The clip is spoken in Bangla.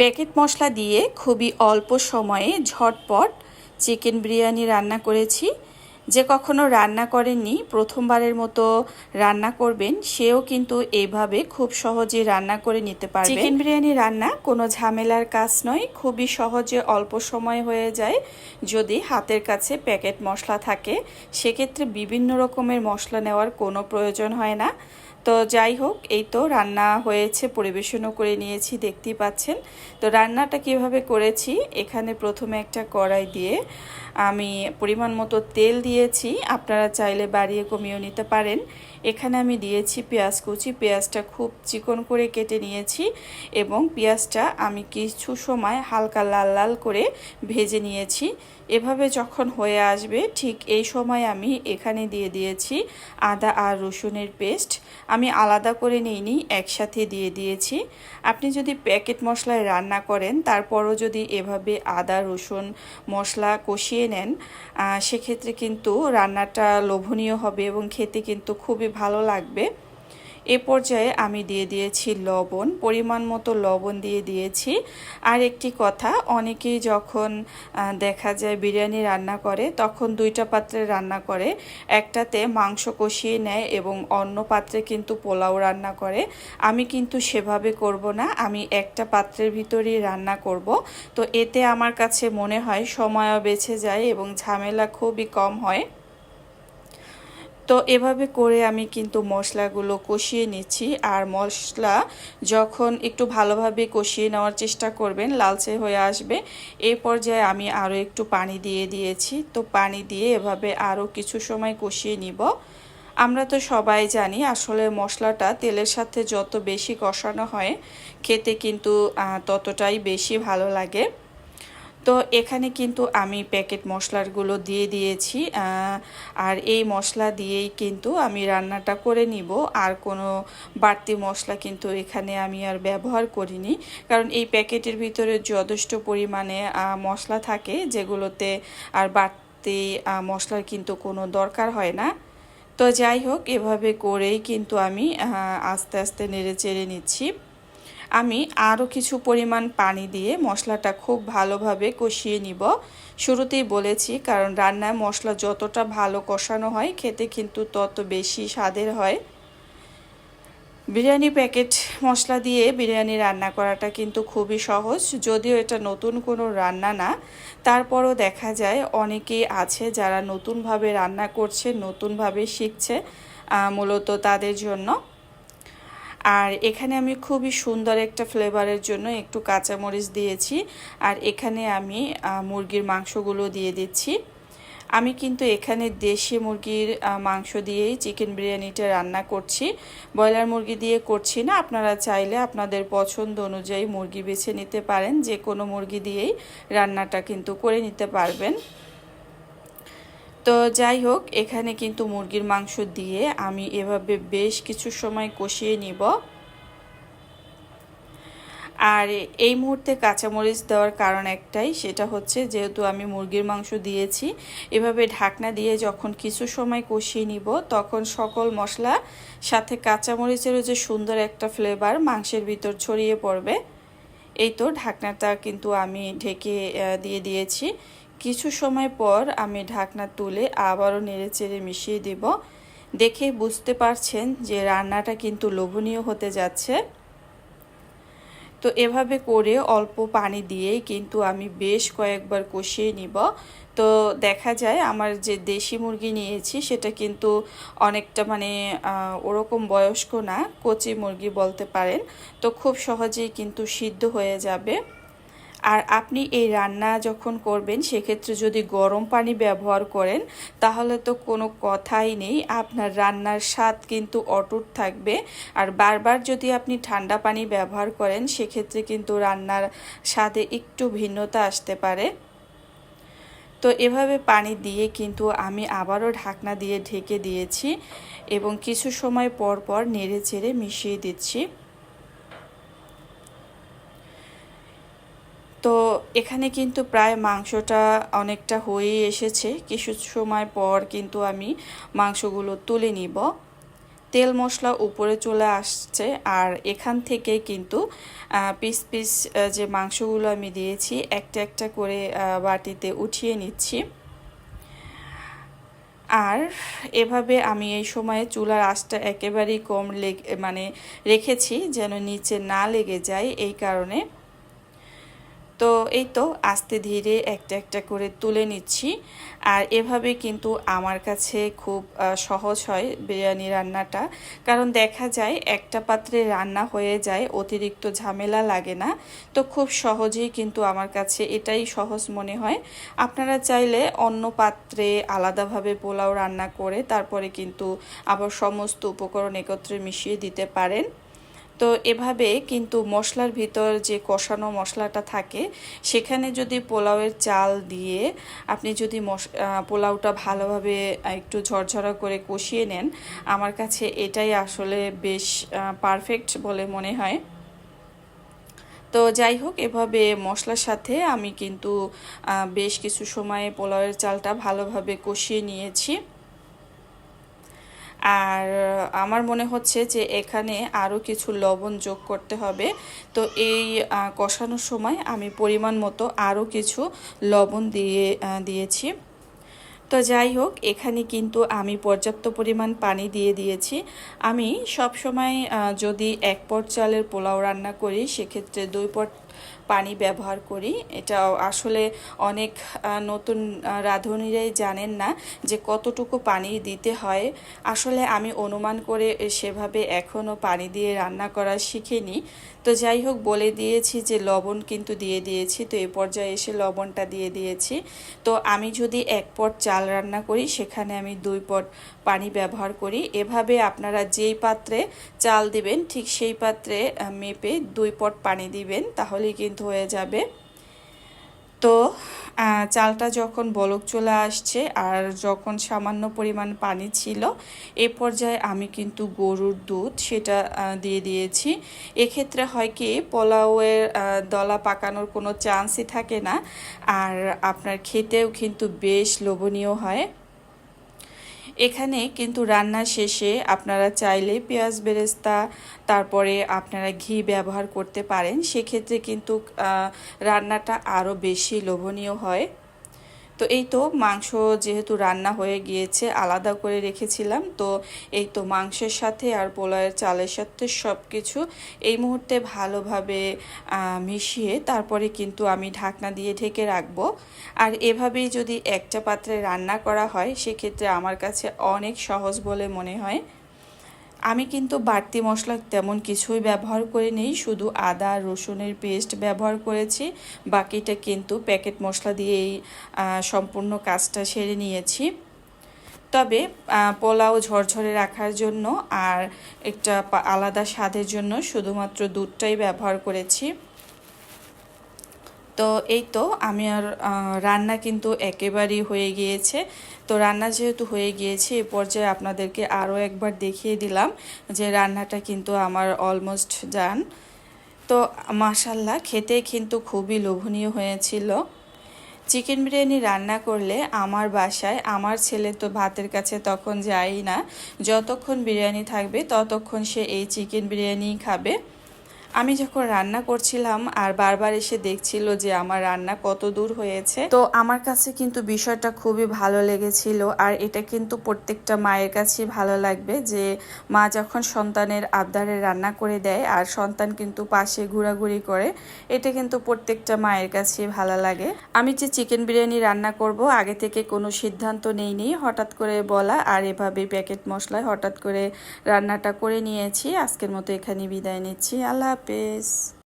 প্যাকেট মশলা দিয়ে খুবই অল্প সময়ে ঝটপট চিকেন বিরিয়ানি রান্না করেছি। যে কখনো রান্না করেননি, প্রথমবারের মতো রান্না করবেন, সেও কিন্তু এইভাবে খুব সহজেই রান্না করে নিতে পারবে। চিকেন বিরিয়ানি রান্না কোনো ঝামেলার কাজ নয়, খুবই সহজে অল্প সময় হয়ে যায় যদি হাতের কাছে প্যাকেট মশলা থাকে। সেক্ষেত্রে বিভিন্ন রকমের মশলা নেওয়ার কোনো প্রয়োজন হয় না। তো যাই হোক, এই তো রান্না হয়েছে, পরিবেশনও করে নিয়েছি, দেখতেই পাচ্ছেন। তো রান্নাটা কিভাবে করেছি, এখানে প্রথমে একটা কড়াই দিয়ে আমি পরিমাণ মতো তেল দিয়েছি, আপনারা চাইলে বাড়িয়ে কমিয়েও নিতে পারেন। এখানে আমি দিয়েছি পেঁয়াজ কুচি, পেঁয়াজটা খুব চিকন করে কেটে নিয়েছি এবং পেঁয়াজটা আমি কিছু সময় হালকা লাল লাল করে ভেজে নিয়েছি। এভাবে যখন হয়ে আসবে ঠিক এই সময় আমি এখানে দিয়ে দিয়েছি আদা আর রসুনের পেস্ট। আমি আলাদা করে নিইনি, একসাথে দিয়ে দিয়েছি। আপনি যদি প্যাকেট মশলায় রান্না করেন, তারপরও যদি এভাবে আদা রসুন মশলা কষিয়ে নেন, সেক্ষেত্রে কিন্তু রান্নাটা লোভনীয় হবে এবং খেতে কিন্তু খুবই ভালো লাগবে। এ পর্যায়ে আমি দিয়ে দিয়েছি লবণ, পরিমাণ মতো লবণ দিয়ে দিয়েছি। আর একটি কথা, অনেকেই যখন দেখা যায় বিরিয়ানি রান্না করে, তখন দুইটা পাত্রে রান্না করে, একটাতে মাংস কষিয়ে নেয় এবং অন্য পাত্রে কিন্তু পোলাও রান্না করে। আমি কিন্তু সেভাবে করব না, আমি একটা পাত্রের ভিতরেই রান্না করব। তো এতে আমার কাছে মনে হয় সময়ও বেঁচে যায় এবং ঝামেলা খুবই কম হয়। তো এভাবে করে আমি কিন্তু মশলাগুলো কষিয়ে নিচ্ছি। আর মশলা যখন একটু ভালোভাবে কষিয়ে নেওয়ার চেষ্টা করবেন, লালচে হয়ে আসবে, এই পর্যায়ে আমি আরও একটু পানি দিয়ে দিয়েছি। তো পানি দিয়ে এভাবে আরও কিছু সময় কষিয়ে নিব। আমরা তো সবাই জানি আসলে মশলাটা তেলের সাথে যত বেশি কষানো হয়, খেতে কিন্তু ততটাই বেশি ভালো লাগে। তো এখানে কিন্তু আমি প্যাকেট মশলাগুলো দিয়ে দিয়েছি, আর এই মশলা দিয়েই কিন্তু আমি রান্নাটা করে নিব। আর কোনো বাড়তি মশলা কিন্তু এখানে আমি আর ব্যবহার করিনি, কারণ এই প্যাকেটের ভিতরে যথেষ্ট পরিমাণে মশলা থাকে, যেগুলোতে আর বাড়তি মশলার কিন্তু কোনো দরকার হয় না। তো যাই হোক, এভাবে করেই কিন্তু আমি আস্তে আস্তে নেড়ে চেড়ে নিচ্ছি। আমি আরও কিছু পরিমাণ পানি দিয়ে মশলাটা খুব ভালোভাবে কষিয়ে নিব। শুরুতেই বলেছি, কারণ রান্নায় মশলা যতটা ভালো কষানো হয়, খেতে কিন্তু তত বেশি স্বাদের হয়। বিরিয়ানি প্যাকেট মশলা দিয়ে বিরিয়ানি রান্না করাটা কিন্তু খুবই সহজ, যদিও এটা নতুন কোনো রান্না না। তারপরও দেখা যায় অনেকেই আছে যারা নতুনভাবে রান্না করছে, নতুনভাবে শিখছে, মূলত তাদের জন্য। আর এখানে আমি খুবই সুন্দর একটা ফ্লেভারের জন্য একটু কাঁচামরিচ দিয়েছি। আর এখানে আমি মুরগির মাংসগুলো দিয়ে দিচ্ছি। আমি কিন্তু এখানে দেশি মুরগির মাংস দিয়েই চিকেন বিরিয়ানিটা রান্না করছি, ব্রয়লার মুরগি দিয়ে করছি না। আপনারা চাইলে আপনাদের পছন্দ অনুযায়ী মুরগি বেছে নিতে পারেন, যে কোনো মুরগি দিয়েই রান্নাটা কিন্তু করে নিতে পারবেন। তো যাই হোক, এখানে কিন্তু মুরগির মাংস দিয়ে আমি এভাবে বেশ কিছু সময় কষিয়ে নিব। আর এই মুহূর্তে কাঁচামরিচ দেওয়ার কারণ একটাই, সেটা হচ্ছে যেহেতু আমি মুরগির মাংস দিয়েছি, এভাবে ঢাকনা দিয়ে যখন কিছু সময় কষিয়ে নিব, তখন সকল মশলা সাথে কাঁচামরিচেরও যে সুন্দর একটা ফ্লেভার মাংসের ভিতর ছড়িয়ে পড়বে। এই তো ঢাকনাটা কিন্তু আমি ঢেকে দিয়ে দিয়েছি। কিছু সময় পর আমি ঢাকনা তুলে আবারও নেড়েচেড়ে মিশিয়ে দেব। দেখে বুঝতে পারছেন যে রান্নাটা কিন্তু লোভনীয় হতে যাচ্ছে। তো এভাবে করে অল্প পানি দিয়েই কিন্তু আমি বেশ কয়েকবার কষিয়ে নিব। তো দেখা যায় আমার যে দেশি মুরগি নিয়েছি সেটা কিন্তু অনেকটা ওরকম বয়স্ক না, কচি মুরগি বলতে পারেন। তো খুব সহজেই কিন্তু সিদ্ধ হয়ে যাবে। আর আপনি এই রান্না যখন করবেন, সেক্ষেত্রে যদি গরম পানি ব্যবহার করেন, তাহলে তো কোনো কথাই নেই, আপনার রান্নার স্বাদ কিন্তু অটুট থাকবে। আর বারবার যদি আপনি ঠান্ডা পানি ব্যবহার করেন, সেক্ষেত্রে কিন্তু রান্নার স্বাদে একটু ভিন্নতা আসতে পারে। তো এভাবে পানি দিয়ে কিন্তু আমি আবারও ঢাকনা দিয়ে ঢেকে দিয়েছি এবং কিছু সময় পর পর নেড়ে চেড়ে মিশিয়ে দিচ্ছি। তো এখানে কিন্তু প্রায় মাংসটা অনেকটা হয়ে এসেছে। কিছু সময় পর কিন্তু আমি মাংসগুলো তুলে নিব। তেল মশলা উপরে চলে আসছে। আর এখান থেকে কিন্তু পিস পিস যে মাংসগুলো আমি দিয়েছি একটা একটা করে বাটিতে উঠিয়ে নিচ্ছি। আর এভাবে আমি এই সময়ে চুলার আঁচটা একেবারেই কম মানে রেখেছি যেন নিচে না লেগে যায়, এই কারণে। তো এই তো আস্তে ধীরে একটা একটা করে তুলে নিচ্ছি। আর এভাবে কিন্তু আমার কাছে খুব সহজ হয় বিরিয়ানি রান্নাটা, কারণ দেখা যায় একটা পাত্রে রান্না হয়ে যায়, অতিরিক্ত ঝামেলা লাগে না। তো খুব সহজেই কিন্তু আমার কাছে এটাই সহজ মনে হয়। আপনারা চাইলে অন্য পাত্রে আলাদাভাবে পোলাও রান্না করে তারপরে কিন্তু আবার সমস্ত উপকরণ একত্রে মিশিয়ে দিতে পারেন। তো এভাবে কিন্তু মশলার ভিতর যে কষানো মশলাটা থাকে সেখানে যদি পোলাওয়ের চাল দিয়ে আপনি যদি পোলাওটা ভালোভাবে একটু ঝরঝরা করে কষিয়ে নেন, আমার কাছে এটাই আসলে বেশ পারফেক্ট বলে মনে হয়। তো যাই হোক, এভাবে মশলার সাথে আমি কিন্তু বেশ কিছু সময় পোলাওয়ের চালটা ভালোভাবে কষিয়ে নিয়েছি। আর আমার মনে হচ্ছে যে এখানে আরও কিছু লবণ যোগ করতে হবে। তো এই কষানোর সময় আমি পরিমাণ মতো আরও কিছু লবণ দিয়েছি। তো যাই হোক, এখানে কিন্তু আমি পর্যাপ্ত পরিমাণ পানি দিয়ে দিয়েছি। আমি সব সময় যদি 1 পট চালের পোলাও রান্না করি সেক্ষেত্রে 2 পট পানি ব্যবহার করি। এটা আসলে অনেক নতুন রাঁধুনিরাই জানেন না যে কতটুকু পানি দিতে হয়। আসলে আমি অনুমান করে সেভাবে এখনও পানি দিয়ে রান্না করা শিখিনি। তো যাই হোক, বলে দিয়েছি যে লবণ কিন্তু দিয়ে দিয়েছি, তো এই পর্যায়ে এসে লবণটা দিয়ে দিয়েছি। তো আমি যদি 1 পট চাল রান্না করি সেখানে আমি 2 পট পানি ব্যবহার করি। এভাবে আপনারা যেই পাত্রে চাল দিবেন ঠিক সেই পাত্রে মেপে 2 পট পানি দিবেন, তাহলেই কিন্তু হয়ে যাবে। তো চালটা যখন বলক চলে আসছে আর যখন সামান্য পরিমাণ পানি ছিল, এ পর্যায়ে আমি কিন্তু গরুর দুধ সেটা দিয়ে দিয়েছি। এক্ষেত্রে হয় কি, পোলাওয়ের দলা পাকানোর কোনো চান্সই থাকে না, আর আপনার খেতেও কিন্তু বেশ লোভনীয় হয়। এখানে কিন্তু রান্না শেষে আপনারা চাইলে পেঁয়াজ বেরেস্তা তারপরে আপনারা ঘি ব্যবহার করতে পারেন, সেক্ষেত্রে কিন্তু রান্নাটা আরও বেশি লোভনীয় হয়। তো এই তো মাংস যেহেতু রান্না হয়ে গিয়েছে আলাদা করে রেখেছিলাম, তো এই তো মাংসের সাথে আর পোলাওয়ের চালের সাথে সব কিছু এই মুহূর্তে ভালোভাবে মিশিয়ে তারপরে কিন্তু আমি ঢাকনা দিয়ে ঢেকে রাখবো। আর এভাবেই যদি একটা পাত্রে রান্না করা হয় সেক্ষেত্রে আমার কাছে অনেক সহজ বলে মনে হয়। আমি কিন্তু বাড়তি মশলা তেমন কিছুই ব্যবহার করিনি, শুধু আদা রসুনের পেস্ট ব্যবহার করেছি। বাকিটা কিন্তু প্যাকেট মশলা দিয়েই সম্পূর্ণ কাজটা সেরে নিয়েছি। তবে পোলাও ঝরঝরে রাখার জন্য আর একটা আলাদা স্বাদের জন্য শুধুমাত্র দুধটাই ব্যবহার করেছি। তো এই তো আমি আর রান্না কিন্তু একেবারেই হয়ে গিয়েছে। তো রান্না যেহেতু হয়ে গিয়েছে এ পর্যায়ে আপনাদেরকে আরও একবার দেখিয়ে দিলাম যে রান্নাটা কিন্তু আমার অলমোস্ট ডান। তো মাশাল্লাহ খেতে কিন্তু খুবই লোভনীয় হয়েছিল। চিকেন বিরিয়ানি রান্না করলে আমার বাসায় আমার ছেলে তো ভাতের কাছে তখন যায়ই না, যতক্ষণ বিরিয়ানি থাকবে ততক্ষণ সে এই চিকেন বিরিয়ানিই খাবে। আমি যখন রান্না করছিলাম আর বারবার এসে দেখছিল যে আমার রান্না কত দূর হয়েছে, তো আমার কাছে কিন্তু বিষয়টা খুবই ভালো লেগেছিল। আর এটা কিন্তু প্রত্যেকটা মায়ের কাছেই ভালো লাগবে যে মা যখন সন্তানের আবদারে রান্না করে দেয় আর সন্তান কিন্তু পাশে ঘোরাঘুরি করে, এটা কিন্তু প্রত্যেকটা মায়ের কাছেই ভালো লাগে। আমি যে চিকেন বিরিয়ানি রান্না করব আগে থেকে কোনো সিদ্ধান্ত নেইনি, হঠাৎ করে বলা আর এভাবে প্যাকেট মশলায় হঠাৎ করে রান্নাটা করে নিয়েছি। আজকের মতো এখানে বিদায় নিচ্ছি। আল্লাহ হাফেজ।